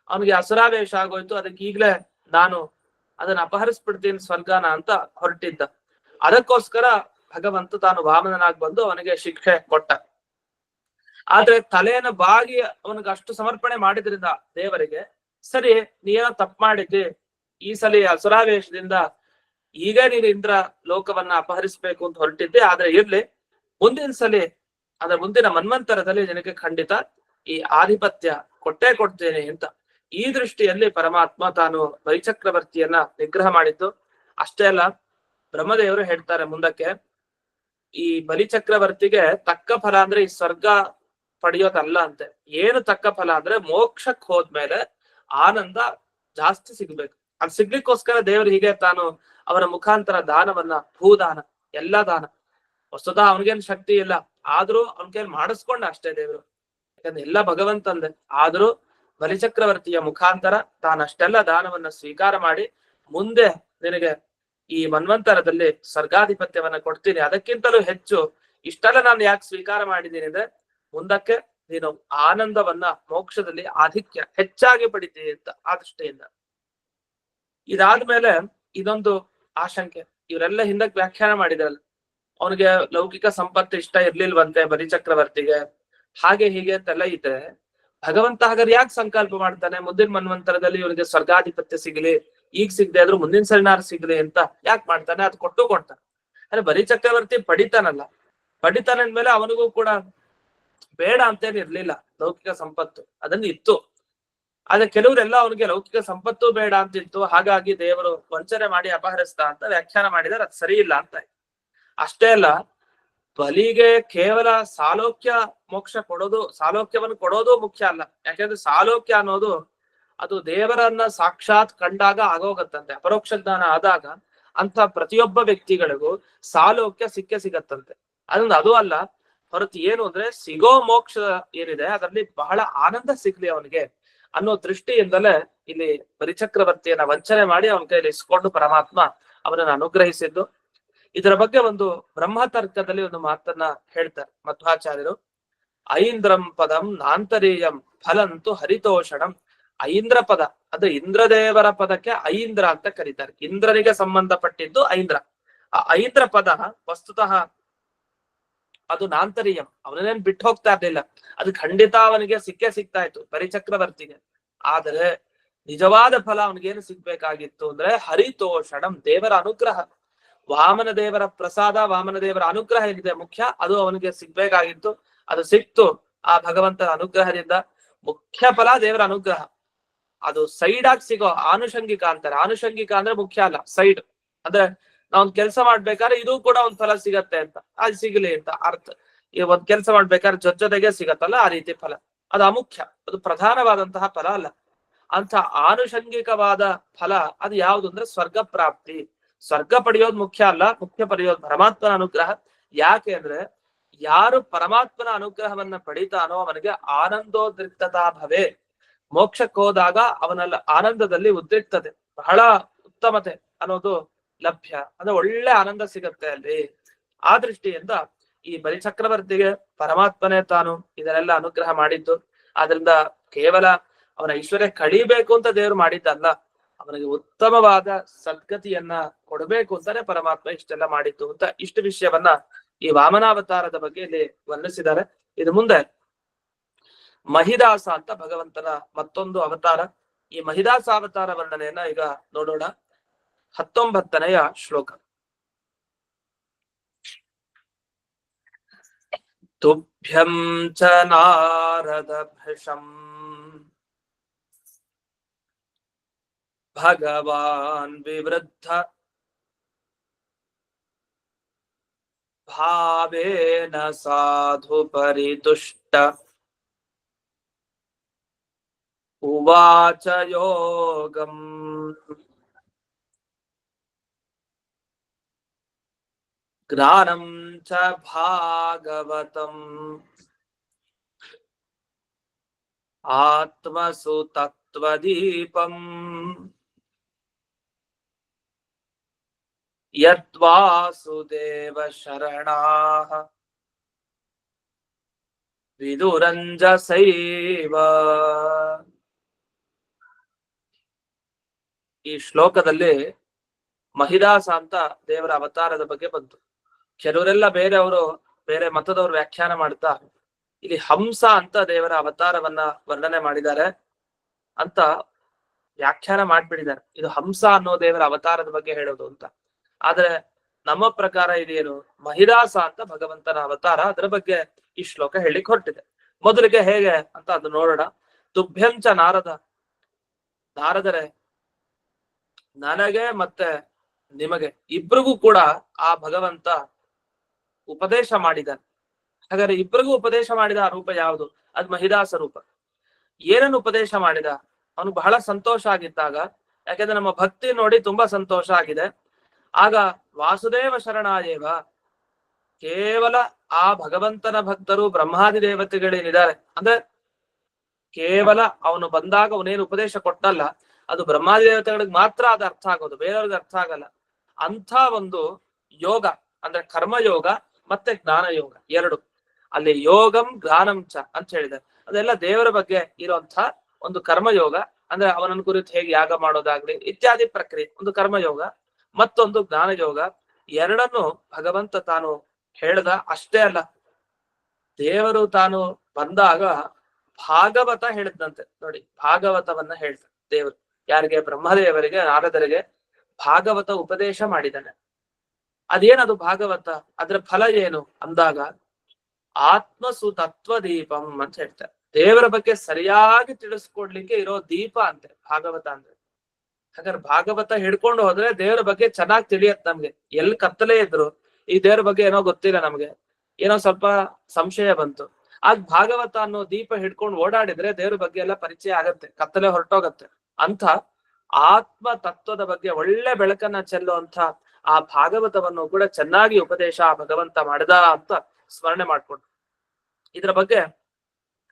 ಅವನಿಗೆ ಅಸುರಾವೇಶ ಆಗೋಯ್ತು, ಅದಕ್ಕೆ ಈಗ್ಲೇ ನಾನು ಅದನ್ನ ಅಪಹರಿಸ್ಬಿಡ್ತೀನಿ ಸ್ವರ್ಗಾನ ಅಂತ ಹೊರಟಿದ್ದ. ಅದಕ್ಕೋಸ್ಕರ ಭಗವಂತ ತಾನು ವಾಮನನಾಗಿ ಬಂದು ಅವನಿಗೆ ಶಿಕ್ಷೆ ಕೊಟ್ಟ. ಆದ್ರೆ ತಲೆಯನ್ನು ಬಾಗಿ ಅವನಿಗೆ ಅಷ್ಟು ಸಮರ್ಪಣೆ ಮಾಡಿದ್ರಿಂದ ದೇವರಿಗೆ, ಸರಿ ನೀನೋ ತಪ್ಪು ಮಾಡಿದ್ದಿ, ಈ ಸಲ ಅಸುರಾವೇಶದಿಂದ ಈಗ ನೀನು ಇಂದ್ರ ಲೋಕವನ್ನ ಅಪಹರಿಸ್ಬೇಕು ಅಂತ ಹೊರಟಿದ್ದೆ, ಆದ್ರೆ ಇರ್ಲಿ, ಮುಂದಿನ ಸಲ ಅಂದ್ರೆ ಮುಂದಿನ ಮನ್ವಂತರದಲ್ಲಿ ನಿನಗೆ ಖಂಡಿತ ಈ ಆಧಿಪತ್ಯ ಕೊಟ್ಟೇ ಕೊಡ್ತೇನೆ ಅಂತ. ಈ ದೃಷ್ಟಿಯಲ್ಲಿ ಪರಮಾತ್ಮ ತಾನು ಬಲಿಚಕ್ರವರ್ತಿಯನ್ನ ನಿಗ್ರಹ ಮಾಡಿದ್ದು. ಅಷ್ಟೇ ಅಲ್ಲ, ಬ್ರಹ್ಮದೇವರು ಹೇಳ್ತಾರೆ ಮುಂದಕ್ಕೆ, ಈ ಬಲಿಚಕ್ರವರ್ತಿಗೆ ತಕ್ಕ ಫಲ ಅಂದ್ರೆ ಈ ಸ್ವರ್ಗ ಪಡೆಯೋದಲ್ಲ ಅಂತೆ. ಏನು ತಕ್ಕ ಫಲ ಅಂದ್ರೆ ಮೋಕ್ಷಕ್ ಹೋದ್ಮೇಲೆ ಆನಂದ ಜಾಸ್ತಿ ಸಿಗ್ಬೇಕು. ಅದು ಸಿಗ್ಲಿಕ್ಕೋಸ್ಕರ ದೇವರು ಹೀಗೆ ತಾನು ಅವರ ಮುಖಾಂತರ ದಾನವನ್ನ, ಭೂದಾನ, ಎಲ್ಲಾ ದಾನ, ವಸ್ತುತಃ ಅವನಿಗೇನು ಶಕ್ತಿ ಇಲ್ಲ, ಆದ್ರೂ ಅವನ ಕೈಯಲ್ಲಿ ಮಾಡಿಸ್ಕೊಂಡ ಅಷ್ಟೇ ದೇವರು, ಯಾಕಂದ್ರೆ ಎಲ್ಲ ಭಗವಂತಂದೆ. ಆದ್ರೂ ಬಲಿಚಕ್ರವರ್ತಿಯ ಮುಖಾಂತರ ತಾನಷ್ಟೆಲ್ಲ ದಾನವನ್ನ ಸ್ವೀಕಾರ ಮಾಡಿ, ಮುಂದೆ ನಿನಗೆ ಈ ಮನ್ವಂತರದಲ್ಲಿ ಸ್ವರ್ಗಾಧಿಪತ್ಯವನ್ನ ಕೊಡ್ತೀನಿ, ಅದಕ್ಕಿಂತಲೂ ಹೆಚ್ಚು ಇಷ್ಟೆಲ್ಲ ನಾನು ಯಾಕೆ ಸ್ವೀಕಾರ ಮಾಡಿದ್ದೀನಿ ಅಂದ್ರೆ ಮುಂದಕ್ಕೆ ನೀನು ಆನಂದವನ್ನ, ಮೋಕ್ಷದಲ್ಲಿ ಆಧಿಕ್ಯ ಹೆಚ್ಚಾಗಿ ಪಡಿತೀನಿ ಅಂತ ಆ ದೃಷ್ಟಿಯಿಂದ. ಇದಾದ್ಮೇಲೆ ಇದೊಂದು ಆಶಂಕೆ, ಇವರೆಲ್ಲ ಹಿಂದಕ್ಕೆ ವ್ಯಾಖ್ಯಾನ ಮಾಡಿದ್ರಲ್ಲ, ಅವನಿಗೆ ಲೌಕಿಕ ಸಂಪತ್ತು ಇಷ್ಟ ಇರ್ಲಿಲ್ವಂತೆ ಬಲಿಚಕ್ರವರ್ತಿಗೆ, ಹಾಗೆ ಹೀಗೆ ಅಂತೆಲ್ಲ ಇದ್ರೆ ಭಗವಂತ ಹಾಗಾದ್ರೆ ಯಾಕೆ ಸಂಕಲ್ಪ ಮಾಡ್ತಾನೆ ಮುಂದಿನ ಮನ್ವಂತರದಲ್ಲಿ ಇವನಿಗೆ ಸ್ವರ್ಗಾಧಿಪತ್ಯ ಸಿಗ್ಲಿ, ಈಗ ಸಿಗದೆ ಆದ್ರೂ ಮುಂದಿನ ಸರಿನಾರು ಸಿಗ್ಲಿ ಅಂತ ಯಾಕೆ ಮಾಡ್ತಾನೆ? ಅದು ಕೊಟ್ಟು ಕೊಡ್ತಾನೆ. ಅಂದ್ರೆ ಬಲಿಚಕ್ರವರ್ತಿ ಪಡಿತಾನಲ್ಲ, ಪಡಿತಾನೆ ಅಂದ್ಮೇಲೆ ಅವನಿಗೂ ಕೂಡ ಬೇಡ ಅಂತೇನು ಇರ್ಲಿಲ್ಲ ಲೌಕಿಕ ಸಂಪತ್ತು, ಅದನ್ನ ಇತ್ತು. ಆದ್ರೆ ಕೆಲವರೆಲ್ಲ ಅವನಿಗೆ ಲೌಕಿಕ ಸಂಪತ್ತು ಬೇಡ ಅಂತಿತ್ತು, ಹಾಗಾಗಿ ದೇವರು ವಂಚನೆ ಮಾಡಿ ಅಪಹರಿಸ್ತಾ ಅಂತ ವ್ಯಾಖ್ಯಾನ ಮಾಡಿದರೆ ಅದು ಸರಿ ಇಲ್ಲ ಅಂತ. ಅಷ್ಟೇ ಅಲ್ಲ, ಬಲಿಗೆ ಕೇವಲ ಸಾಲೋಕ್ಯ ಮೋಕ್ಷ ಕೊಡೋದು, ಸಾಲೋಕ್ಯವನ್ನು ಕೊಡೋದು ಮುಖ್ಯ ಅಲ್ಲ. ಯಾಕೆಂದ್ರೆ ಸಾಲೋಕ್ಯ ಅನ್ನೋದು ಅದು ದೇವರನ್ನ ಸಾಕ್ಷಾತ್ ಕಂಡಾಗ ಆಗೋಗತ್ತಂತೆ. ಅಪರೋಕ್ಷ ಜ್ಞಾನ ಆದಾಗ ಅಂತ ಪ್ರತಿಯೊಬ್ಬ ವ್ಯಕ್ತಿಗಳಿಗೂ ಸಾಲೋಕ್ಯ ಸಿಕ್ಕೇ ಸಿಗತ್ತಂತೆ. ಅದೊಂದು ಅದು ಅಲ್ಲ ಹೊರತು ಏನು ಅಂದ್ರೆ ಸಿಗೋ ಮೋಕ್ಷ ಏನಿದೆ ಅದರಲ್ಲಿ ಬಹಳ ಆನಂದ ಸಿಗ್ಲಿ ಅವನಿಗೆ ಅನ್ನೋ ದೃಷ್ಟಿಯಿಂದಲೇ ಇಲ್ಲಿ ಬಲಿಚಕ್ರವರ್ತಿಯನ್ನ ವಂಚನೆ ಮಾಡಿ ಅವನ ಕೈಯಲ್ಲಿ ಇಸ್ಕೊಂಡು ಪರಮಾತ್ಮ ಅವನನ್ನು ಅನುಗ್ರಹಿಸಿದ್ದು. ಇದರ ಬಗ್ಗೆ ಒಂದು ಬ್ರಹ್ಮತರ್ಕದಲ್ಲಿ ಒಂದು ಮಾತನ್ನ ಹೇಳ್ತಾರೆ ಮಧ್ವಾಚಾರ್ಯರು. ಐಂದ್ರಂ ಪದಂ ನಾಂತರೀಯಂ ಫಲಂತು ಹರಿತೋಷಣಂ. ಐಂದ್ರ ಪದ ಅದು ಇಂದ್ರದೇವರ ಪದಕ್ಕೆ ಐಂದ್ರ ಅಂತ ಕರೀತಾರೆ. ಇಂದ್ರನಿಗೆ ಸಂಬಂಧಪಟ್ಟಿದ್ದು ಐಂದ್ರ. ಆ ಐಂದ್ರ ಪದ ವಸ್ತುತಃ ಅದು ನಾಂತರೀಯಂ, ಅವನೇನ್ ಬಿಟ್ಟು ಹೋಗ್ತಾ ಇರ್ಲಿಲ್ಲ, ಅದು ಖಂಡಿತ ಅವನಿಗೆ ಸಿಕ್ಕೇ ಸಿಗ್ತಾ ಇತ್ತು ಬಲಿಚಕ್ರವರ್ತಿಗೆ. ಆದರೆ ನಿಜವಾದ ಫಲ ಅವನಿಗೇನು ಸಿಗ್ಬೇಕಾಗಿತ್ತು ಅಂದ್ರೆ ಹರಿತೋಷಣಂ, ದೇವರ ಅನುಗ್ರಹ, ವಾಮನ ದೇವರ ಪ್ರಸಾದ, ವಾಮನ ದೇವರ ಅನುಗ್ರಹ ಏನಿದೆ ಮುಖ್ಯ, ಅದು ಅವನಿಗೆ ಸಿಗ್ಬೇಕಾಗಿತ್ತು. ಅದು ಸಿಕ್ತು ಆ ಭಗವಂತನ ಅನುಗ್ರಹದಿಂದ. ಮುಖ್ಯ ಫಲ ದೇವರ ಅನುಗ್ರಹ, ಅದು ಸೈಡ್ ಆಗಿ ಸಿಗೋ ಆನುಷಂಗಿಕ ಅಂತಾರೆ. ಆನುಷಂಗಿಕ ಅಂದ್ರೆ ಮುಖ್ಯ ಅಲ್ಲ, ಸೈಡ್ ಅಂದ್ರೆ ನಾವೊಂದ್ ಕೆಲಸ ಮಾಡ್ಬೇಕಾದ್ರೆ ಇದು ಕೂಡ ಒಂದ್ ಫಲ ಸಿಗತ್ತೆ ಅಂತ, ಅದು ಸಿಗಲಿ ಅಂತ ಅರ್ಥ. ಈ ಒಂದ್ ಕೆಲಸ ಮಾಡ್ಬೇಕಾದ್ರೆ ಜೊತೆಗೆ ಸಿಗತ್ತಲ್ಲ, ಆ ರೀತಿ ಫಲ ಅದು ಅಮುಖ್ಯ, ಅದು ಪ್ರಧಾನವಾದಂತಹ ಫಲ ಅಲ್ಲ. ಅಂತ ಆನುಷಂಗಿಕವಾದ ಫಲ ಅದು ಯಾವುದು ಅಂದ್ರೆ ಸ್ವರ್ಗ ಪ್ರಾಪ್ತಿ. ಸ್ವರ್ಗ ಪಡೆಯೋದು ಮುಖ್ಯ ಅಲ್ಲ, ಮುಖ್ಯ ಪಡೆಯೋದು ಪರಮಾತ್ಮನ ಅನುಗ್ರಹ. ಯಾಕೆ ಅಂದ್ರೆ ಯಾರು ಪರಮಾತ್ಮನ ಅನುಗ್ರಹವನ್ನ ಪಡಿತಾನೋ ಅವನಿಗೆ ಆನಂದೋದ್ರಿಕ್ತತಾ ಭವೆ. ಮೋಕ್ಷಕ್ಕೆ ಹೋದಾಗ ಅವನಲ್ಲಿ ಆನಂದದಲ್ಲಿ ಉದ್ರಿಕ್ತತೆ, ಬಹಳ ಉತ್ತಮತೆ ಅನ್ನೋದು ಲಭ್ಯ, ಅಂದ್ರೆ ಒಳ್ಳೆ ಆನಂದ ಸಿಗತ್ತೆ ಅಲ್ಲಿ. ಆ ದೃಷ್ಟಿಯಿಂದ ಈ ಬಲಿಚಕ್ರವರ್ತಿಗೆ ಪರಮಾತ್ಮನೇ ತಾನು ಇದನ್ನೆಲ್ಲ ಅನುಗ್ರಹ ಮಾಡಿದ್ದು. ಆದ್ರಿಂದ ಕೇವಲ ಅವನ ಐಶ್ವರ್ಯ ಕಡಿಬೇಕು ಅಂತ ದೇವರು ಮಾಡಿದ್ದಲ್ಲ, ಅವನಿಗೆ ಉತ್ತಮವಾದ ಸದ್ಗತಿಯನ್ನ ಕೊಡಬೇಕು ಅಂತಾನೆ ಪರಮಾತ್ಮ ಇಷ್ಟೆಲ್ಲ ಮಾಡಿದ್ದು ಅಂತ ಇಷ್ಟು ವಿಷಯವನ್ನ ಈ ವಾಮನಾವತಾರದ ಬಗ್ಗೆ ಇಲ್ಲಿ ವರ್ಣಿಸಿದ್ದಾರೆ. ಇದು ಮುಂದೆ ಮಹಿದಾಸ ಅಂತ ಭಗವಂತನ ಮತ್ತೊಂದು ಅವತಾರ. ಈ ಮಹಿದಾಸ ಅವತಾರ ವರ್ಣನೆಯನ್ನ ಈಗ ನೋಡೋಣ. 19ನೆಯ ಶ್ಲೋಕ. ತುಭ್ಯಂ ಚ ನಾರದ ಭೃಶಂ ಭಗವಾನ್ ವಿವೃದ್ಧ ಭಾವೇನ ಸಾಧು ಪರಿತುಷ್ಟ ಉವಾಚ ಯೋಗಂ ಜ್ಞಾನಂ ಚ ಭಾಗವತಂ ಆತ್ಮಸು ತತ್ವದೀಪಂ ಯದ್ವಾಸುದೇವ ಶರಣಾಃ ವಿದುರಂಜಸೈವ. ಈ ಶ್ಲೋಕದಲ್ಲಿ ಮಹಿದಾಸ ಅಂತ ದೇವರ ಅವತಾರದ ಬಗ್ಗೆ ಬಂತು. ಕೆಲವರೆಲ್ಲ ಬೇರೆಯವರು ಬೇರೆ ಮತದವರು ವ್ಯಾಖ್ಯಾನ ಮಾಡ್ತಾ ಇಲ್ಲಿ ಹಂಸ ಅಂತ ದೇವರ ಅವತಾರವನ್ನ ವರ್ಣನೆ ಮಾಡಿದ್ದಾರೆ ಅಂತ ವ್ಯಾಖ್ಯಾನ ಮಾಡ್ಬಿಟ್ಟಿದ್ದಾರೆ. ಇದು ಹಂಸ ಅನ್ನೋ ದೇವರ ಅವತಾರದ ಬಗ್ಗೆ ಹೇಳೋದು ಅಂತ. ಆದ್ರೆ ನಮ್ಮ ಪ್ರಕಾರ ಇದೇನು, ಮಹಿದಾಸ ಅಂತ ಭಗವಂತನ ಅವತಾರ, ಅದರ ಬಗ್ಗೆ ಈ ಶ್ಲೋಕ ಹೇಳಿಕ್ ಹೊರಟಿದೆ. ಮೊದಲಿಗೆ ಹೇಗೆ ಅಂತ ಅದು ನೋಡೋಣ. ತುಭ್ಯಂಚ ನಾರದ, ನಾರದರೆ ನನಗೆ ಮತ್ತೆ ನಿಮಗೆ ಇಬ್ರಿಗೂ ಕೂಡ ಆ ಭಗವಂತ ಉಪದೇಶ ಮಾಡಿದ್ದಾನೆ. ಹಾಗಾದ್ರೆ ಇಬ್ರಿಗೂ ಉಪದೇಶ ಮಾಡಿದ ಆ ರೂಪ ಯಾವುದು? ಅದು ಮಹಿದಾಸ ರೂಪ. ಏನನ್ನು ಉಪದೇಶ ಮಾಡಿದ? ಅವನು ಬಹಳ ಸಂತೋಷ ಆಗಿದ್ದಾಗ, ಯಾಕೆಂದ್ರೆ ನಮ್ಮ ಭಕ್ತಿ ನೋಡಿ ತುಂಬಾ ಸಂತೋಷ ಆಗಿದೆ. ಆಗ ವಾಸುದೇವ ಶರಣಾಯೇವ, ಕೇವಲ ಆ ಭಗವಂತನ ಭಕ್ತರು ಬ್ರಹ್ಮಾದಿ ದೇವತೆಗಳೇನಿದ್ದಾರೆ, ಅಂದ್ರೆ ಕೇವಲ ಅವನು ಬಂದಾಗ ಅವನೇನು ಉಪದೇಶ ಕೊಟ್ಟಲ್ಲ, ಅದು ಬ್ರಹ್ಮಾದಿ ದೇವತೆಗಳಿಗೆ ಮಾತ್ರ ಅದು ಅರ್ಥ ಆಗೋದು, ಬೇರೆಯವ್ರಿಗೆ ಅರ್ಥ ಆಗಲ್ಲ. ಅಂಥ ಒಂದು ಯೋಗ ಅಂದ್ರೆ ಕರ್ಮಯೋಗ ಮತ್ತೆ ಜ್ಞಾನ ಯೋಗ ಎರಡು. ಅಲ್ಲಿ ಯೋಗಂ ಜ್ಞಾನಂ ಚ ಅಂತ ಹೇಳಿದೆ. ಅದೆಲ್ಲ ದೇವರ ಬಗ್ಗೆ ಇರುವಂತ ಒಂದು ಕರ್ಮಯೋಗ, ಅಂದ್ರೆ ಅವನನ್ನು ಕುರಿತು ಹೇಗೆ ಯಾಗ ಮಾಡೋದಾಗ್ಲಿ ಇತ್ಯಾದಿ ಪ್ರಕ್ರಿಯೆ, ಒಂದು ಕರ್ಮಯೋಗ ಮತ್ತೊಂದು ಜ್ಞಾನ ಯೋಗ. ಎರಡನ್ನು ಭಗವಂತ ತಾನು ಹೇಳ್ದ. ಅಷ್ಟೇ ಅಲ್ಲ, ದೇವರು ತಾನು ಬಂದಾಗ ಭಾಗವತ ಹೇಳಿದ್ದಂತೆ. ನೋಡಿ, ಭಾಗವತವನ್ನ ಹೇಳ್ದ ದೇವರು ಯಾರಿಗೆ? ಬ್ರಹ್ಮದೇವರಿಗೆ, ನಾರದರಿಗೆ ಭಾಗವತ ಉಪದೇಶ ಮಾಡಿದ್ದಾನೆ. ಅದೇನದು ಭಾಗವತ? ಅದ್ರ ಫಲ ಏನು ಅಂದಾಗ ಆತ್ಮಸು ತತ್ವದೀಪಂ ಅಂತ ಹೇಳ್ತಾರೆ. ದೇವರ ಬಗ್ಗೆ ಸರಿಯಾಗಿ ತಿಳಿಸ್ಕೊಡ್ಲಿಕ್ಕೆ ಇರೋ ದೀಪ ಅಂತೆ ಭಾಗವತ ಅಂದ್ರೆ. ಹಾಗಾದ್ರೆ ಭಾಗವತ ಹಿಡ್ಕೊಂಡು ಹೋದ್ರೆ ದೇವರ ಬಗ್ಗೆ ಚೆನ್ನಾಗಿ ತಿಳಿಯತ್ ನಮ್ಗೆ. ಎಲ್ಲಿ ಕತ್ತಲೆ ಇದ್ರು ಈ ದೇವರ ಬಗ್ಗೆ ಏನೋ ಗೊತ್ತಿಲ್ಲ ನಮ್ಗೆ, ಏನೋ ಸ್ವಲ್ಪ ಸಂಶಯ ಬಂತು, ಆಗ ಭಾಗವತ ಅನ್ನೋ ದೀಪ ಹಿಡ್ಕೊಂಡು ಓಡಾಡಿದ್ರೆ ದೇವ್ರ ಬಗ್ಗೆ ಎಲ್ಲ ಪರಿಚಯ ಆಗತ್ತೆ, ಕತ್ತಲೆ ಹೊರಟೋಗತ್ತೆ. ಅಂತ ಆತ್ಮ ತತ್ವದ ಬಗ್ಗೆ ಒಳ್ಳೆ ಬೆಳಕನ್ನ ಚೆಲ್ಲುವಂತ ಆ ಭಾಗವತವನ್ನು ಕೂಡ ಚೆನ್ನಾಗಿ ಉಪದೇಶ ಭಗವಂತ ಮಾಡಿದ ಅಂತ ಸ್ಮರಣೆ ಮಾಡ್ಕೊಂಡು, ಇದರ ಬಗ್ಗೆ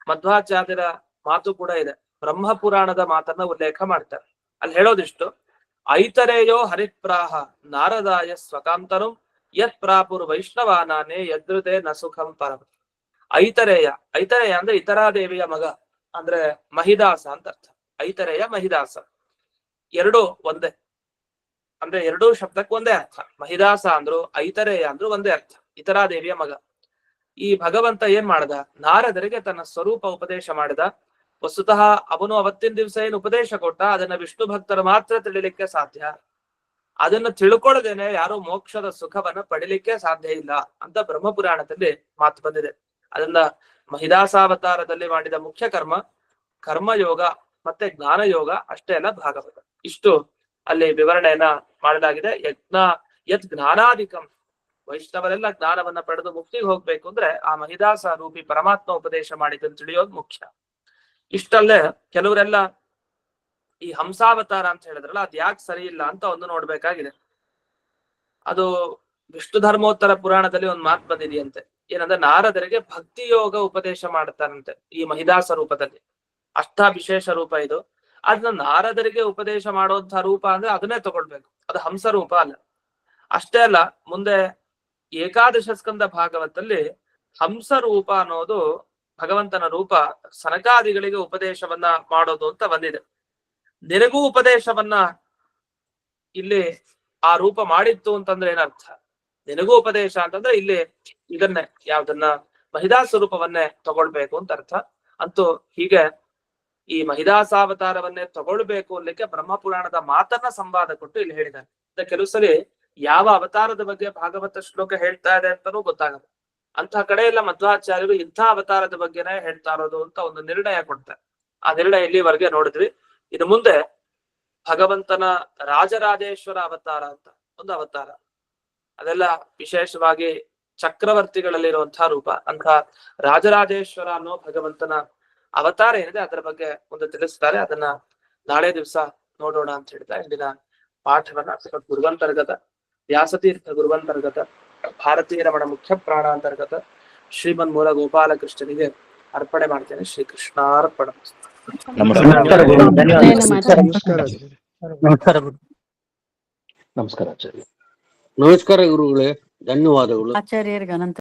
ಮಧ್ವಾಚಾರ್ಯರ ಮಾತು ಕೂಡ ಇದೆ. ಬ್ರಹ್ಮ ಪುರಾಣದ ಮಾತನ್ನ ಉಲ್ಲೇಖ ಮಾಡ್ತಾರೆ. ಅಲ್ಲಿ ಹೇಳೋದಿಷ್ಟು: ಐತರೇಯೋ ಹರಿಪ್ರಾಹ ನಾರದಾಯ ಸ್ವಕಾಂತರು ಯತ್ ಪ್ರಾಪುರ್ ವೈಷ್ಣವಾನಾನೇ ಯದೃತೆ ನ ಸುಖಂ ಪರಂ. ಐತರೇಯ, ಐತರೇಯ ಅಂದ್ರೆ ಇತರಾದೇವಿಯ ಮಗ, ಅಂದ್ರೆ ಮಹಿದಾಸ ಅಂತ ಅರ್ಥ. ಐತರೇಯ ಮಹಿದಾಸ ಎರಡೂ ಒಂದೇ, ಅಂದ್ರೆ ಎರಡೂ ಶಬ್ದಕ್ಕೆ ಒಂದೇ ಅರ್ಥ. ಮಹಿದಾಸ ಅಂದ್ರು ಐತರೇಯ ಅಂದ್ರು ಒಂದೇ ಅರ್ಥ, ಇತರಾದೇವಿಯ ಮಗ. ಈ ಭಗವಂತ ಏನ್ ಮಾಡ್ದ? ನಾರದರಿಗೆ ತನ್ನ ಸ್ವರೂಪ ಉಪದೇಶ ಮಾಡಿದ. ವಸ್ತುತಃ ಅವನು ಅವತ್ತಿನ ದಿವಸ ಏನು ಉಪದೇಶ ಕೊಟ್ಟ ಅದನ್ನ ವಿಷ್ಣು ಭಕ್ತರು ಮಾತ್ರ ತಿಳಿಲಿಕ್ಕೆ ಸಾಧ್ಯ. ಅದನ್ನು ತಿಳ್ಕೊಳ್ಳದೇನೆ ಯಾರು ಮೋಕ್ಷದ ಸುಖವನ್ನ ಪಡಿಲಿಕ್ಕೆ ಸಾಧ್ಯ ಇಲ್ಲ ಅಂತ ಬ್ರಹ್ಮಪುರಾಣದಲ್ಲಿ ಮಾತು ಬಂದಿದೆ. ಅದನ್ನ ಮಹಿದಾಸಾವತಾರದಲ್ಲಿ ಮಾಡಿದ ಮುಖ್ಯ ಕರ್ಮ ಕರ್ಮಯೋಗ ಮತ್ತೆ ಜ್ಞಾನ ಯೋಗ, ಅಷ್ಟೇ ಅಲ್ಲ ಭಾಗವತ. ಇಷ್ಟು ಅಲ್ಲಿ ವಿವರಣೆಯನ್ನ ಮಾಡಲಾಗಿದೆ. ಯತ್ ಜ್ಞಾನಾಧಿಕಂ, ವೈಷ್ಣವರೆಲ್ಲ ಜ್ಞಾನವನ್ನ ಪಡೆದು ಮುಕ್ತಿಗೆ ಹೋಗ್ಬೇಕು ಅಂದ್ರೆ ಆ ಮಹಿದಾಸ ರೂಪಿ ಪರಮಾತ್ಮ ಉಪದೇಶ ಮಾಡಿದ್ದನ್ನು ತಿಳಿಯೋದು ಮುಖ್ಯ. ಇಷ್ಟಲ್ಲೇ ಕೆಲವರೆಲ್ಲ ಈ ಹಂಸಾವತಾರ ಅಂತ ಹೇಳಿದ್ರಲ್ಲ, ಅದ್ ಯಾಕೆ ಸರಿ ಇಲ್ಲ ಅಂತ ಒಂದು ನೋಡ್ಬೇಕಾಗಿದೆ. ಅದು ವಿಷ್ಣು ಧರ್ಮೋತ್ತರ ಪುರಾಣದಲ್ಲಿ ಒಂದು ಮಾತು ಬಂದಿದೆಯಂತೆ. ಏನಂದ್ರೆ ನಾರದರಿಗೆ ಭಕ್ತಿ ಯೋಗ ಉಪದೇಶ ಮಾಡ್ತಾರಂತೆ ಈ ಮಹಿದಾಸ ರೂಪದಲ್ಲಿ. ವಿಶೇಷ ರೂಪ ಇದು. ಅದನ್ನ ನಾರದರಿಗೆ ಉಪದೇಶ ಮಾಡುವಂತಹ ರೂಪ ಅಂದ್ರೆ ಅದನ್ನೇ ತಗೊಳ್ಬೇಕು, ಅದು ಹಂಸ ರೂಪ ಅಲ್ಲ. ಅಷ್ಟೇ ಅಲ್ಲ, ಮುಂದೆ ಏಕಾದಶ ಸ್ಕಂದ ಭಾಗವತಲ್ಲಿ ಹಂಸ ರೂಪ ಅನ್ನೋದು ಭಗವಂತನ ರೂಪ, ಸನಕಾದಿಗಳಿಗೆ ಉಪದೇಶವನ್ನ ಮಾಡೋದು ಅಂತ ಬಂದಿದೆ. ನಿನಗೂ ಉಪದೇಶವನ್ನ ಇಲ್ಲಿ ಆ ರೂಪ ಮಾಡಿತ್ತು ಅಂತಂದ್ರೆ ಏನರ್ಥ? ನಿನಗೂ ಉಪದೇಶ ಅಂತಂದ್ರೆ ಇಲ್ಲಿ ಇದನ್ನೇ ಯಾವ್ದನ್ನ ಮಹಿದಾಸ್ವರೂಪವನ್ನೇ ತಗೊಳ್ಬೇಕು ಅಂತ ಅರ್ಥ. ಅಂತೂ ಹೀಗೆ ಈ ಮಹಿದಾಸಾವತಾರವನ್ನೇ ತಗೊಳ್ಬೇಕು ಅನ್ಲಿಕ್ಕೆ ಬ್ರಹ್ಮಪುರಾಣದ ಮಾತನ್ನ ಸಂವಾದ ಕೊಟ್ಟು ಇಲ್ಲಿ ಹೇಳಿದ್ದಾರೆ. ಕೆಲವು ಸರಿ ಯಾವ ಅವತಾರದ ಬಗ್ಗೆ ಭಾಗವತ ಶ್ಲೋಕ ಹೇಳ್ತಾ ಇದೆ ಅಂತಾನೂ ಗೊತ್ತಾಗಲ್ಲ. ಅಂತ ಕಡೆ ಎಲ್ಲ ಮಧ್ವಾಚಾರ್ಯರು ಇಂಥ ಅವತಾರದ ಬಗ್ಗೆನೇ ಹೇಳ್ತಾ ಇರೋದು ಅಂತ ಒಂದು ನಿರ್ಣಯ ಕೊಡ್ತಾರೆ. ಆ ನಿರ್ಣಯ ಇಲ್ಲಿವರೆಗೆ ನೋಡಿದ್ವಿ. ಇನ್ನು ಮುಂದೆ ಭಗವಂತನ ರಾಜರಾಜೇಶ್ವರ ಅವತಾರ ಅಂತ ಒಂದು ಅವತಾರ, ಅದೆಲ್ಲ ವಿಶೇಷವಾಗಿ ಚಕ್ರವರ್ತಿಗಳಲ್ಲಿರುವಂತಹ ರೂಪ. ಅಂತ ರಾಜರಾಜೇಶ್ವರ ಅನ್ನೋ ಭಗವಂತನ ಅವತಾರ ಏನಿದೆ ಅದರ ಬಗ್ಗೆ ಒಂದು ತಿಳಿಸ್ತಾರೆ. ಅದನ್ನ ನಾಳೆ ದಿವಸ ನೋಡೋಣ ಅಂತ ಹೇಳ್ತಾ ಇಂದಿನ ಪಾಠವನ್ನ ಗುರುವಂತರ್ಗತ ವ್ಯಾಸತೀರ್ಥ ಗುರುವಂತರ್ಗತ ಭಾರತೀಯ ರಮಣ ಮುಖ್ಯ ಪ್ರಾಣಾಂತರ್ಗತ ಶ್ರೀಮನ್ ಮೂಲ ಗೋಪಾಲಕೃಷ್ಣನಿಗೆ ಅರ್ಪಣೆ ಮಾಡ್ತೇನೆ. ಶ್ರೀಕೃಷ್ಣಾರ್ಪಣ. ನಮಸ್ಕಾರ ಆಚಾರ್ಯ. ನಮಸ್ಕಾರ ಗುರುಗಳೇ, ಧನ್ಯವಾದಗಳು. ಆಚಾರ್ಯರಿಗೆ ಅನಂತ